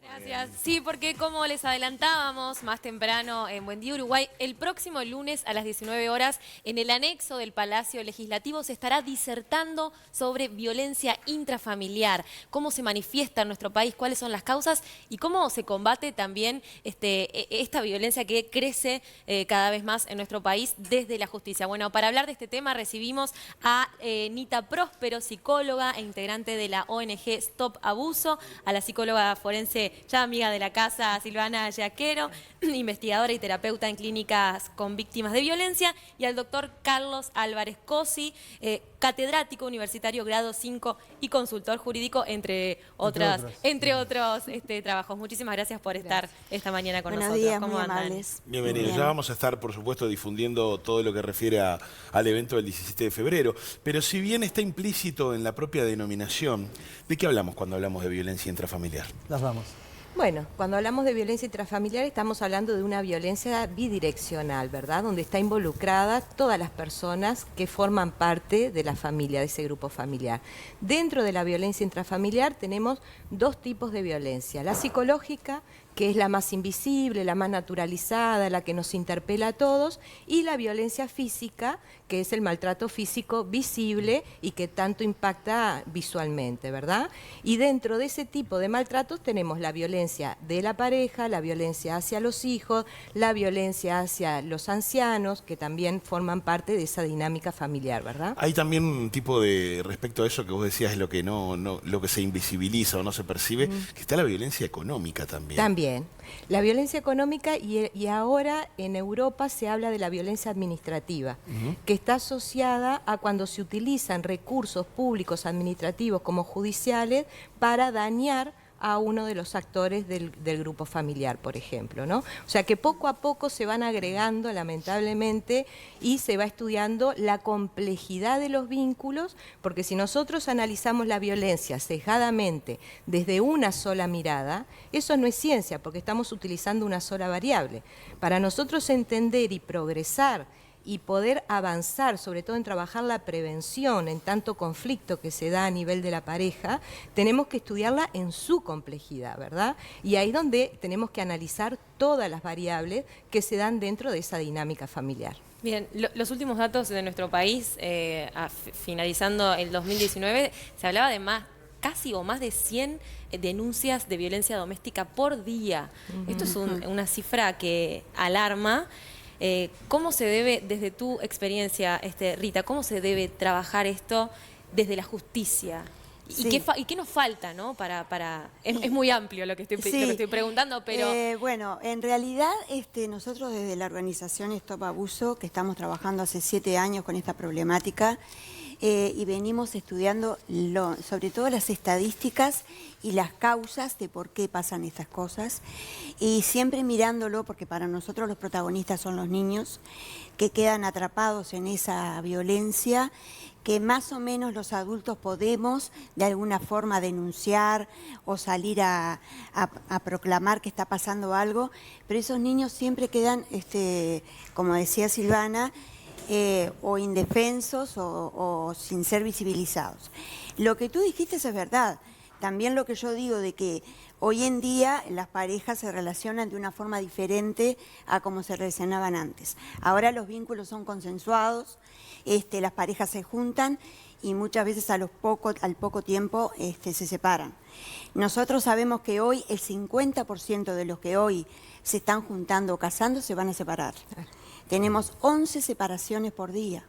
Gracias. Sí, porque como les adelantábamos más temprano en Buen Día Uruguay, el próximo lunes a las 19 horas en el anexo del Palacio Legislativo se estará disertando sobre violencia intrafamiliar, cómo se manifiesta en nuestro país, cuáles son las causas y cómo se combate también esta violencia que crece cada vez más en nuestro país desde la justicia. Bueno, para hablar de este tema recibimos a Nita Próspero, psicóloga e integrante de la ONG Stop Abuso, a la psicóloga forense ya amiga de la casa Silvana Yaquero, investigadora y terapeuta en clínicas con víctimas de violencia, y al doctor Carlos Álvarez Cosi, catedrático universitario grado 5 y consultor jurídico, entre otros trabajos. Muchísimas gracias por estar esta mañana con nosotros. Buenos días, ¿Cómo muy andan? amables. Bienvenidos. Bien. Ya vamos a estar, por supuesto, difundiendo todo lo que refiere al evento del 17 de febrero. Pero si bien está implícito en la propia denominación, ¿de qué hablamos cuando hablamos de violencia intrafamiliar? Las vamos. Bueno, cuando hablamos de violencia intrafamiliar estamos hablando de una violencia bidireccional, ¿verdad? Donde está involucrada todas las personas que forman parte de la familia, de ese grupo familiar. Dentro de la violencia intrafamiliar tenemos dos tipos de violencia. La psicológica, que es la más invisible, la más naturalizada, la que nos interpela a todos, y la violencia física, que es el maltrato físico visible y que tanto impacta visualmente, ¿verdad? Y dentro de ese tipo de maltratos tenemos la violencia de la pareja, la violencia hacia los hijos, la violencia hacia los ancianos, que también forman parte de esa dinámica familiar, ¿verdad? Hay también un tipo de, respecto a eso que vos decías, lo que lo que se invisibiliza o no se percibe, que está la violencia económica también. También. La violencia económica y ahora en Europa se habla de la violencia administrativa, que está asociada a cuando se utilizan recursos públicos administrativos como judiciales para dañar a uno de los actores del grupo familiar, por ejemplo, ¿no? O sea que poco a poco se van agregando, lamentablemente, y se va estudiando la complejidad de los vínculos, porque si nosotros analizamos la violencia sesgadamente desde una sola mirada, eso no es ciencia, porque estamos utilizando una sola variable. Para nosotros entender y progresar y poder avanzar, sobre todo en trabajar la prevención en tanto conflicto que se da a nivel de la pareja, tenemos que estudiarla en su complejidad, ¿verdad? Y ahí es donde tenemos que analizar todas las variables que se dan dentro de esa dinámica familiar. Bien, los últimos datos de nuestro país, finalizando el 2019, se hablaba de casi o más de 100 denuncias de violencia doméstica por día. Esto es una cifra que alarma. ¿Cómo se debe, desde tu experiencia, Rita, cómo se debe trabajar esto desde la justicia? Sí. ¿Y qué nos falta, ¿no? Es muy amplio lo que estoy preguntando, pero... Bueno, en realidad nosotros desde la organización Stop Abuso, que estamos trabajando hace 7 años con esta problemática, y venimos estudiando sobre todo las estadísticas y las causas de por qué pasan estas cosas, y siempre mirándolo, porque para nosotros los protagonistas son los niños que quedan atrapados en esa violencia, que más o menos los adultos podemos de alguna forma denunciar o salir a proclamar que está pasando algo, pero esos niños siempre quedan, como decía Silvana, o indefensos o sin ser visibilizados. Lo que tú dijiste es verdad. También lo que yo digo de que hoy en día las parejas se relacionan de una forma diferente a como se relacionaban antes. Ahora los vínculos son consensuados, las parejas se juntan y muchas veces al poco tiempo se separan. Nosotros sabemos que hoy el 50% de los que hoy se están juntando o casando se van a separar. Tenemos 11 separaciones por día.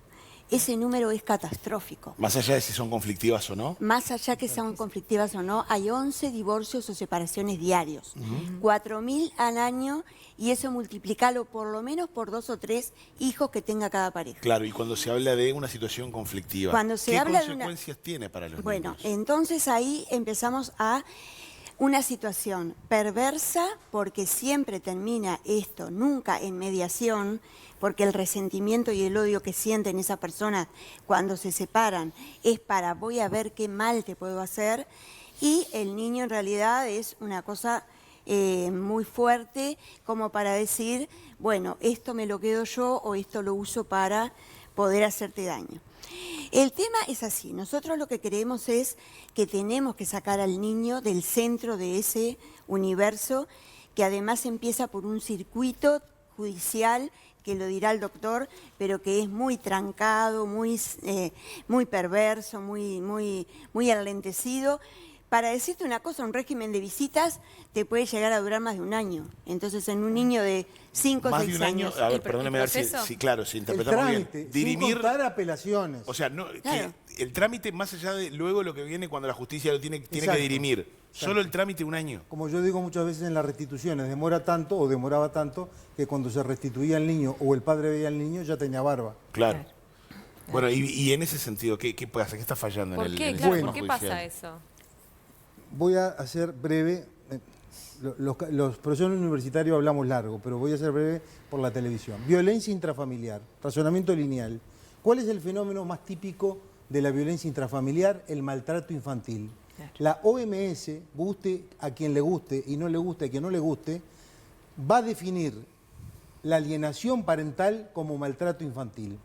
Ese número es catastrófico. Más allá de si son conflictivas o no. Más allá que sean conflictivas o no, hay 11 divorcios o separaciones diarios. 4.000 al año, y eso multiplicalo por lo menos por 2 o 3 hijos que tenga cada pareja. Claro, y cuando se habla de una situación conflictiva, ¿qué consecuencias tiene para los niños? Bueno, entonces ahí empezamos a una situación perversa, porque siempre termina esto, nunca en mediación, porque el resentimiento y el odio que sienten esas personas cuando se separan es para voy a ver qué mal te puedo hacer, y el niño en realidad es una cosa muy fuerte como para decir, bueno, esto me lo quedo yo o esto lo uso para poder hacerte daño. El tema es así, nosotros lo que creemos es que tenemos que sacar al niño del centro de ese universo que además empieza por un circuito judicial que lo dirá el doctor, pero que es muy trancado, muy perverso, muy enlentecido. Para decirte una cosa, un régimen de visitas te puede llegar a durar más de un año. Entonces, en un niño de 5 o 6 años... Más de un año, a ver, perdóneme, a ver si, claro, si interpretamos bien. Dirimir, sin contar apelaciones. O sea, no, claro. que el trámite, más allá de luego lo que viene cuando la justicia lo tiene que dirimir. Exacto. Solo el trámite un año. Como yo digo muchas veces en las restituciones, demora tanto o demoraba tanto que cuando se restituía el niño o el padre veía al niño ya tenía barba. Claro. Bueno, y en ese sentido, ¿qué pasa? ¿Qué está fallando ¿Por en el qué? en el Claro, sistema ¿por qué judicial? pasa eso? Voy a hacer breve, los profesores universitarios hablamos largo, pero voy a hacer breve por la televisión. Violencia intrafamiliar, razonamiento lineal. ¿Cuál es el fenómeno más típico de la violencia intrafamiliar? El maltrato infantil. Claro. La OMS, guste a quien le guste y no le guste a quien no le guste, va a definir la alienación parental como maltrato infantil.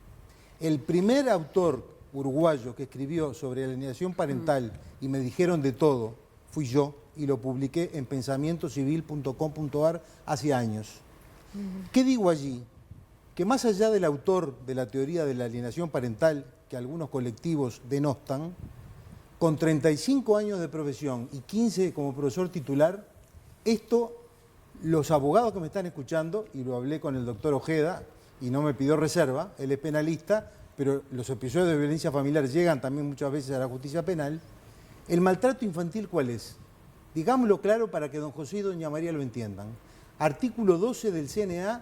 El primer autor uruguayo que escribió sobre alienación parental y me dijeron de todo, fui yo y lo publiqué en pensamientocivil.com.ar hace años. ¿Qué digo allí? Que más allá del autor de la teoría de la alienación parental, que algunos colectivos denostan, con 35 años de profesión y 15 como profesor titular, esto, los abogados que me están escuchando, y lo hablé con el doctor Ojeda, y no me pidió reserva, él es penalista, pero los episodios de violencia familiar llegan también muchas veces a la justicia penal. ¿El maltrato infantil cuál es? Digámoslo claro para que don José y doña María lo entiendan. Artículo 12 del CNA,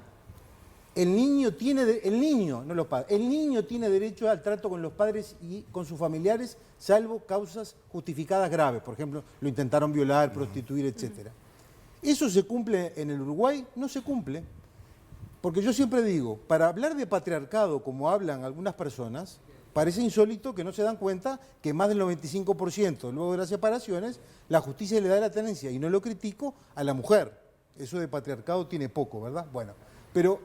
el niño tiene derecho al trato con los padres y con sus familiares, salvo causas justificadas graves. Por ejemplo, lo intentaron violar, prostituir, etc. ¿Eso se cumple en el Uruguay? No se cumple. Porque yo siempre digo, para hablar de patriarcado, como hablan algunas personas, parece insólito que no se dan cuenta que más del 95% luego de las separaciones, la justicia le da la tenencia, y no lo critico, a la mujer. Eso de patriarcado tiene poco, ¿verdad? Bueno, pero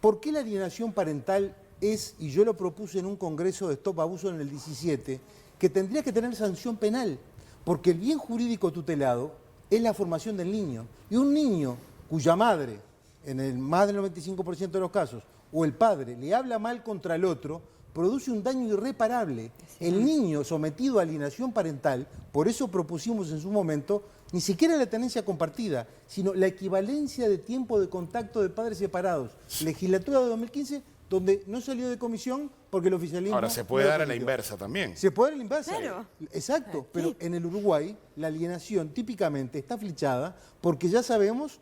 ¿por qué la alienación parental es, y yo lo propuse en un congreso de Stop Abuso en el 17, que tendría que tener sanción penal? Porque el bien jurídico tutelado es la formación del niño. Y un niño cuya madre, en el más del 95% de los casos, o el padre le habla mal contra el otro, produce un daño irreparable. El niño sometido a alienación parental, por eso propusimos en su momento, ni siquiera la tenencia compartida, sino la equivalencia de tiempo de contacto de padres separados. Legislatura de 2015, donde no salió de comisión porque el oficialismo... Ahora, se puede dar a la inversa también. Se puede dar a la inversa. Claro. Exacto, pero en el Uruguay la alienación típicamente está flichada porque ya sabemos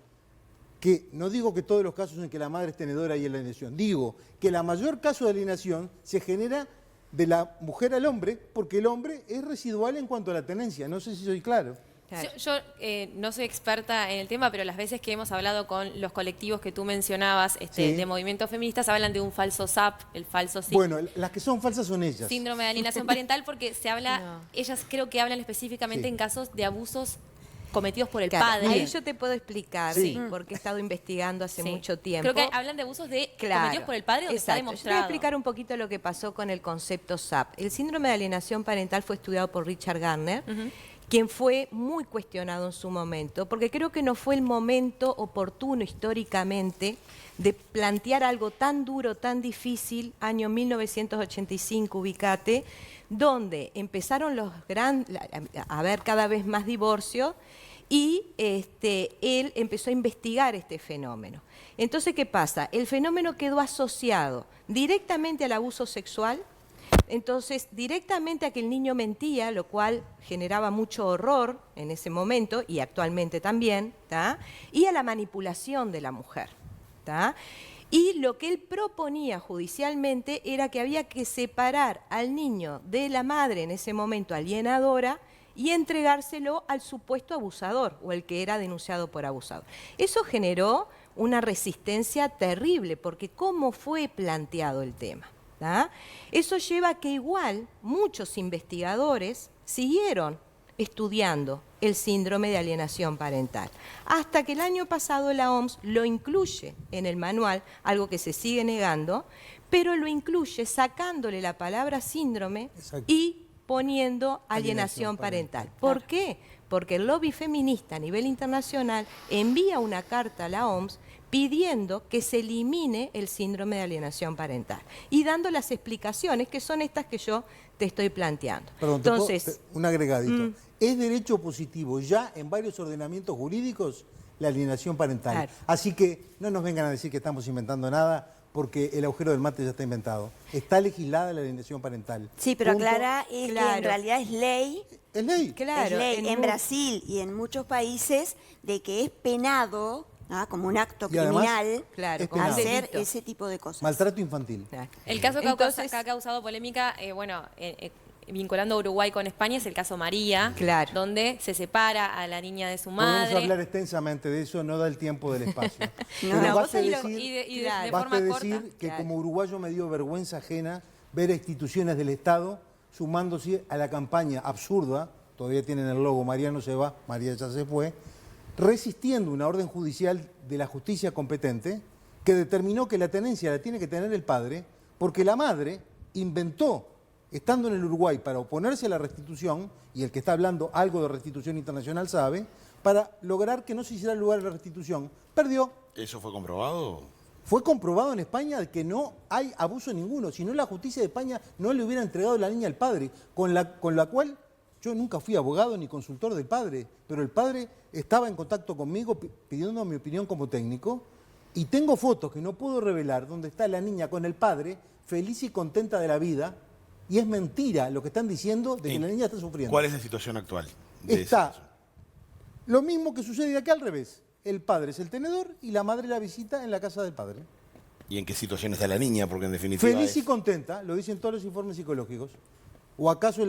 que, no digo que todos los casos en que la madre es tenedora y en la alienación, digo que la mayor caso de alienación se genera de la mujer al hombre porque el hombre es residual en cuanto a la tenencia. No sé si soy claro. Claro. Yo no soy experta en el tema, pero las veces que hemos hablado con los colectivos que tú mencionabas Sí. de movimientos feministas, hablan de un falso SAP, el falso Bueno, las que son falsas son ellas. síndrome de alienación parental, porque se habla, ellas creo que hablan específicamente Sí. en casos de abusos cometidos por el Claro, padre. ahí yo te puedo explicar, Sí. porque he estado investigando hace Sí. mucho tiempo. Creo que hablan de abusos cometidos por el padre, donde está exacto. Yo te voy a demostrado. explicar un poquito lo que pasó con el concepto SAP. El síndrome de alienación parental fue estudiado por Richard Gardner, quien fue muy cuestionado en su momento, porque creo que no fue el momento oportuno históricamente de plantear algo tan duro, tan difícil, año 1985, ubicate, donde empezaron a haber cada vez más divorcios y él empezó a investigar este fenómeno. Entonces, ¿qué pasa? El fenómeno quedó asociado directamente al abuso sexual, entonces directamente a que el niño mentía, lo cual generaba mucho horror en ese momento y actualmente también, ¿tá? Y a la manipulación de la mujer, ¿tá? Y lo que él proponía judicialmente era que había que separar al niño de la madre en ese momento alienadora y entregárselo al supuesto abusador o el que era denunciado por abusador. Eso generó una resistencia terrible, porque ¿cómo fue planteado el tema? ¿Tá? Eso lleva a que igual muchos investigadores siguieron estudiando el síndrome de alienación parental, hasta que el año pasado la OMS lo incluye en el manual, algo que se sigue negando, pero lo incluye sacándole la palabra síndrome Exacto. y poniendo alienación parental. ¿Por qué? porque el lobby feminista a nivel internacional envía una carta a la OMS pidiendo que se elimine el síndrome de alienación parental y dando las explicaciones que son estas que yo te estoy planteando. Perdón, Entonces, un agregadito. ¿Es derecho positivo ya en varios ordenamientos jurídicos la alienación parental? Claro. Así que no nos vengan a decir que estamos inventando nada, porque el agujero del mate ya está inventado. Está legislada la alienación parental. Sí, pero Punto. aclara que en realidad es ley. Es ley. claro, es ley en mu- Brasil y en muchos países de que es penado, como un acto Y además, criminal, claro, es como un hacer delito. ese tipo de cosas. Maltrato infantil. Claro. El caso que Entonces, ha causado polémica, vinculando a Uruguay con España, es el caso María, Claro. donde se separa a la niña de su Podemos madre. hablar extensamente de eso, no da el tiempo del espacio. No, Pero no, baste y decir, de Claro. forma baste corta. decir que Claro. como uruguayo me dio vergüenza ajena ver a instituciones del Estado sumándose a la campaña absurda, todavía tienen el logo María no se va, María ya se fue, resistiendo una orden judicial de la justicia competente que determinó que la tenencia la tiene que tener el padre porque la madre inventó, estando en el Uruguay para oponerse a la restitución, y el que está hablando algo de restitución internacional sabe, para lograr que no se hiciera lugar a la restitución. Perdió. ¿Eso fue comprobado? Fue comprobado en España que no hay abuso ninguno, si no la justicia de España no le hubiera entregado la niña al padre, con la cual yo nunca fui abogado ni consultor del padre, pero el padre estaba en contacto conmigo pidiendo mi opinión como técnico, y tengo fotos que no puedo revelar donde está la niña con el padre feliz y contenta de la vida, y es mentira lo que están diciendo de que la niña está sufriendo. ¿Cuál es la situación actual? de ese Está caso? lo mismo que sucede acá al revés. El padre es el tenedor y la madre la visita en la casa del padre. ¿Y en qué situación está la niña? Porque en definitiva Feliz y es- contenta, lo dicen todos los informes psicológicos. ¿O acaso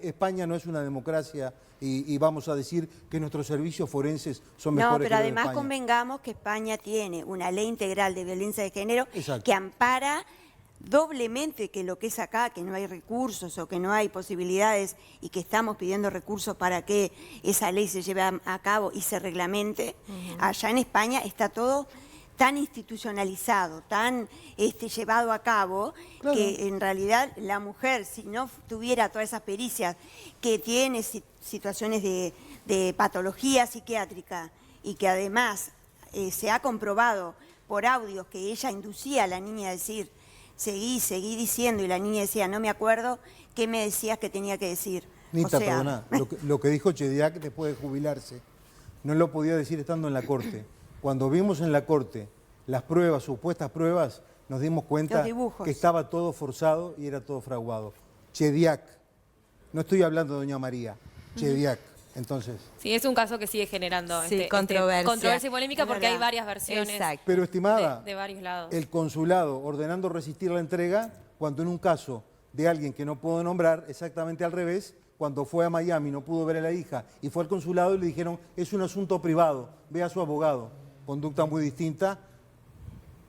España no es una democracia y vamos a decir que nuestros servicios forenses son mejores No, que pero los de además España? convengamos que España tiene una ley integral de violencia de género Exacto. que ampara doblemente que lo que es acá, que no hay recursos o que no hay posibilidades y que estamos pidiendo recursos para que esa ley se lleve a cabo y se reglamente. Allá en España está todo tan institucionalizado, tan llevado a cabo, Claro. que en realidad la mujer, si no tuviera todas esas pericias, que tiene situaciones de patología psiquiátrica y que además se ha comprobado por audios que ella inducía a la niña a decir, seguí diciendo, y la niña decía, no me acuerdo, ¿qué me decías que tenía que decir? Nita, perdona, lo que dijo Chediak después de jubilarse, no lo podía decir estando en la corte. Cuando vimos en la corte las pruebas, supuestas pruebas, nos dimos cuenta Los dibujos. que estaba todo forzado y era todo fraguado. Chediak, no estoy hablando de Doña María, Chediak. Entonces, Sí, es un caso que sigue generando Sí, controversia. controversia y polémica Es porque hay verdad. varias versiones Exacto. pero estimada, de varios lados. el consulado ordenando resistir la entrega, cuando en un caso de alguien que no puedo nombrar, exactamente al revés, cuando fue a Miami no pudo ver a la hija y fue al consulado y le dijeron, es un asunto privado, ve a su abogado. Conducta muy distinta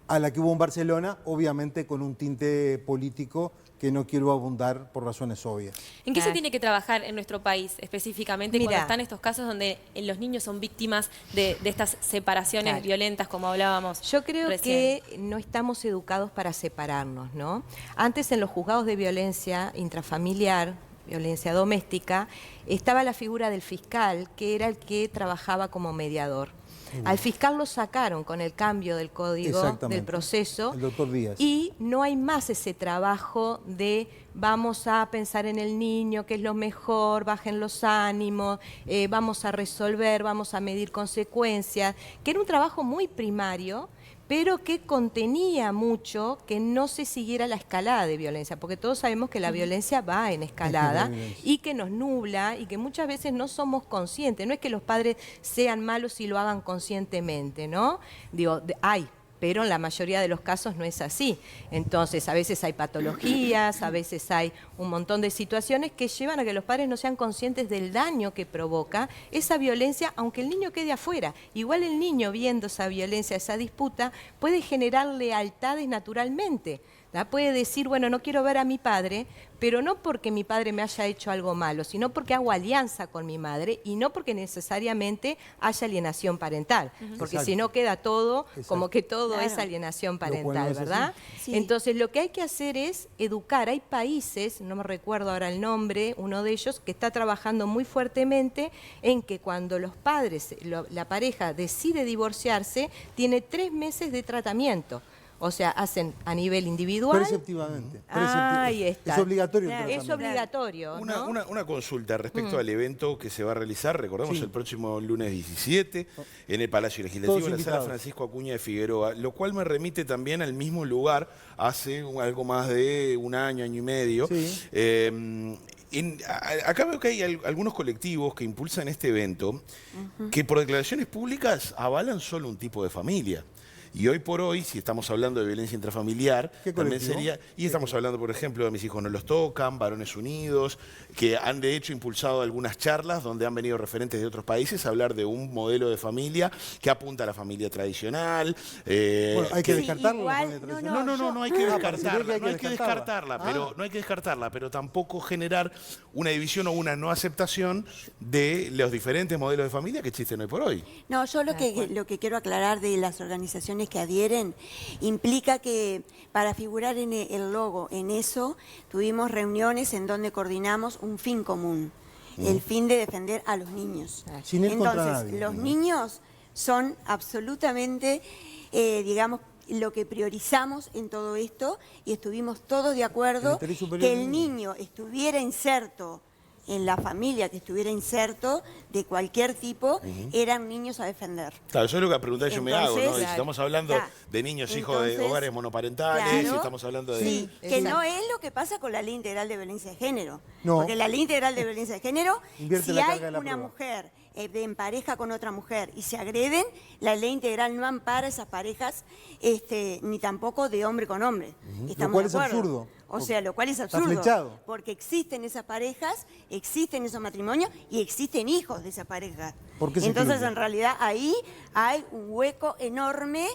a la que hubo en Barcelona, obviamente con un tinte político que no quiero abundar por razones obvias. ¿En qué se Ah. tiene que trabajar en nuestro país específicamente cuando Mira. están estos casos donde los niños son víctimas de estas separaciones Claro. violentas, como hablábamos? Yo creo recién? que no estamos educados para separarnos, ¿no? Antes en los juzgados de violencia intrafamiliar, violencia doméstica, estaba la figura del fiscal, que era el que trabajaba como mediador. Al fiscal lo sacaron con el cambio del código Exactamente. del proceso El doctor Díaz. y no hay más ese trabajo de vamos a pensar en el niño, que es lo mejor, bajen los ánimos, vamos a resolver, vamos a medir consecuencias, que era un trabajo muy primario, pero que contenía mucho que no se siguiera la escalada de violencia, porque todos sabemos que la violencia va en escalada violencia. y que nos nubla y que muchas veces no somos conscientes. No es que los padres sean malos y lo hagan conscientemente, ¿no? Digo, hay, pero en la mayoría de los casos no es así. Entonces, a veces hay patologías, a veces hay un montón de situaciones que llevan a que los padres no sean conscientes del daño que provoca esa violencia, aunque el niño quede afuera. Igual el niño viendo esa violencia, esa disputa, puede generar lealtades naturalmente. Puede decir, bueno, no quiero ver a mi padre, pero no porque mi padre me haya hecho algo malo, sino porque hago alianza con mi madre y no porque necesariamente haya alienación parental, porque Exacto. si no queda todo como que todo Claro. es alienación Lo cual no parental, es así. ¿verdad? Sí. Entonces lo que hay que hacer es educar. Hay países, no me recuerdo ahora el nombre, uno de ellos que está trabajando muy fuertemente en que cuando los padres, la pareja decide divorciarse, tiene 3 meses de tratamiento. O sea, hacen a nivel individual. Preceptivamente. Ahí está. Es obligatorio el Claro. Es tratamiento. obligatorio, ¿no? Una consulta respecto al evento que se va a realizar, recordemos, Sí. el próximo lunes 17 en el Palacio Legislativo, Todos en la sala invitados. Francisco Acuña de Figueroa, lo cual me remite también al mismo lugar hace algo más de un año, año y medio. Sí. Acá veo que hay algunos colectivos que impulsan este evento que por declaraciones públicas avalan solo un tipo de familia. Y hoy por hoy, si estamos hablando de violencia intrafamiliar, ¿Qué también colectivo? sería... Y estamos hablando, por ejemplo, de Mis hijos no los tocan, Varones Unidos, que han de hecho impulsado algunas charlas donde han venido referentes de otros países a hablar de un modelo de familia que apunta a la familia tradicional. Bueno, hay que Sí, descartarlo. igual, la familia no, tradicional. No hay que Ah, parece que descartarla, hay no hay que descartarla, pero Ah. no hay que descartarla, pero tampoco generar una división o una no aceptación de los diferentes modelos de familia que existen hoy por hoy. No, yo lo que quiero aclarar de las organizaciones que adhieren implica que para figurar en el logo, en eso, tuvimos reuniones en donde coordinamos un fin común, el fin de defender a los niños. Sin ir contra Entonces, nadie. los niños son absolutamente, digamos, lo que priorizamos en todo esto y estuvimos todos de El acuerdo interés superior que del el niño. niño estuviera inserto en la familia, que estuviera inserto de cualquier tipo, eran niños a defender. Claro, eso es lo que pregunta yo me hago, ¿no? Entonces, Y si estamos hablando claro. de niños hijos de Entonces, hogares monoparentales, claro, si estamos hablando de... Sí, que Exacto. no es lo que pasa con la Ley Integral de Violencia de Género. No. Porque la Ley Integral de Violencia de Género, Invierte si la hay carga de la una prueba. mujer en pareja con otra mujer y se agreden, la Ley Integral no ampara esas parejas, ni tampoco de hombre con hombre. Estamos cual de es acuerdo. absurdo. O sea, lo cual es Está absurdo. flechado. Porque existen esas parejas, existen esos matrimonios y existen hijos de esa pareja. ¿Por qué se Entonces, excluye? en realidad, ahí hay un hueco enorme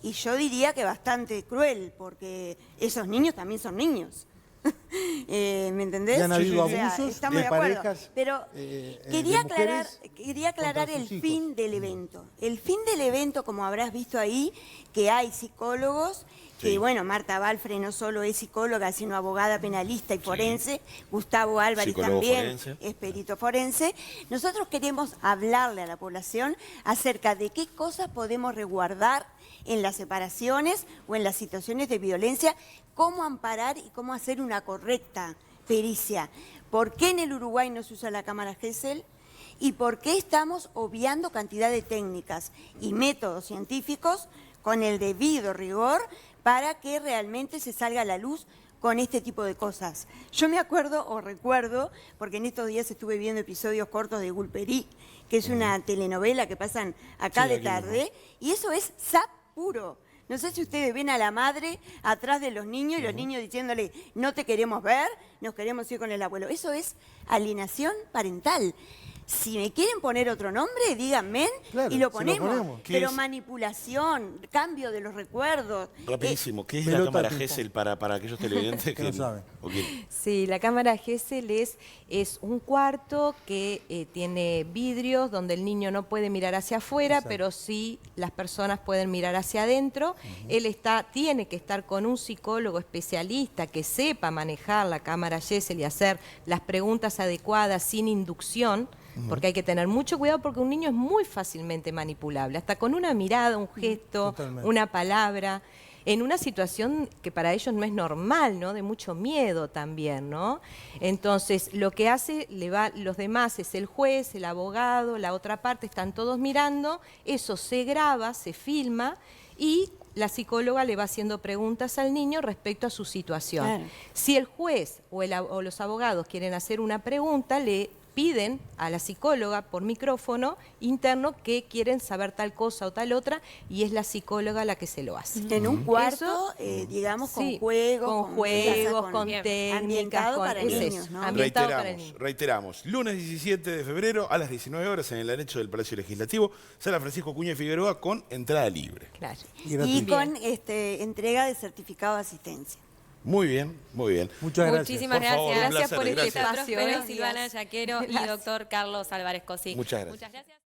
y yo diría que bastante cruel, porque esos niños también son niños. ¿Me entendés? Y han habido O sea, abusos estamos de de acuerdo. parejas, Pero de quería aclarar, mujeres contra el sus hijos. fin del evento. El fin del evento, como habrás visto ahí, que hay psicólogos, que Sí. bueno, Marta Balfre no solo es psicóloga, sino abogada penalista y forense, Gustavo Álvarez Psicólogo también forense. es perito forense. Nosotros queremos hablarle a la población acerca de qué cosas podemos resguardar en las separaciones o en las situaciones de violencia, cómo amparar y cómo hacer una correcta pericia. ¿Por qué en el Uruguay no se usa la cámara Gesell? ¿Y por qué estamos obviando cantidad de técnicas y métodos científicos con el debido rigor para que realmente se salga a la luz con este tipo de cosas? Yo me acuerdo o recuerdo, porque en estos días estuve viendo episodios cortos de Gulperí, que es una telenovela que pasan acá Sí, de aquí tarde, y eso es sap puro. No sé si ustedes ven a la madre atrás de los niños y los niños diciéndole, no te queremos ver, nos queremos ir con el abuelo. Eso es alienación parental. Si me quieren poner otro nombre, díganme Claro, y lo se lo ponemos. ponemos. ¿Qué Pero es? manipulación, cambio de los recuerdos. Rapidísimo, ¿qué es la pelota cámara de ping-pong. Gesell para aquellos televidentes Que no saben. o que- Sí, la cámara Gesell es un cuarto que tiene vidrios donde el niño no puede mirar hacia afuera, Exacto. pero sí las personas pueden mirar hacia adentro. Él tiene que estar con un psicólogo especialista que sepa manejar la cámara Gesell y hacer las preguntas adecuadas sin inducción. Porque hay que tener mucho cuidado porque un niño es muy fácilmente manipulable, hasta con una mirada, un gesto, Totalmente. una palabra, en una situación que para ellos no es normal, ¿no? De mucho miedo también, ¿no? Entonces, lo que hace, los demás es el juez, el abogado, la otra parte, están todos mirando, eso se graba, se filma y la psicóloga le va haciendo preguntas al niño respecto a su situación. Claro. Si el juez o los abogados quieren hacer una pregunta, le piden a la psicóloga por micrófono interno que quieren saber tal cosa o tal otra y es la psicóloga la que se lo hace. En un cuarto, Eso, digamos, sí, con juegos, con juegos, con bien, técnicas, ambientado con para es niños, eso, ¿no? ambientado para el niño. Reiteramos, lunes 17 de febrero a las 19 horas en el anexo del Palacio Legislativo, Sala Francisco Acuña de Figueroa con entrada libre. Claro. Y Y gratuito. con entrega de certificado de asistencia. Muy bien, muy bien. Muchas gracias. Muchísimas Por favor, gracias. un Gracias placer, por este gracias. espacio. Buenos Silvana días. Yaquero y Gracias. doctor Carlos Álvarez Cosí. Muchas gracias. Muchas gracias.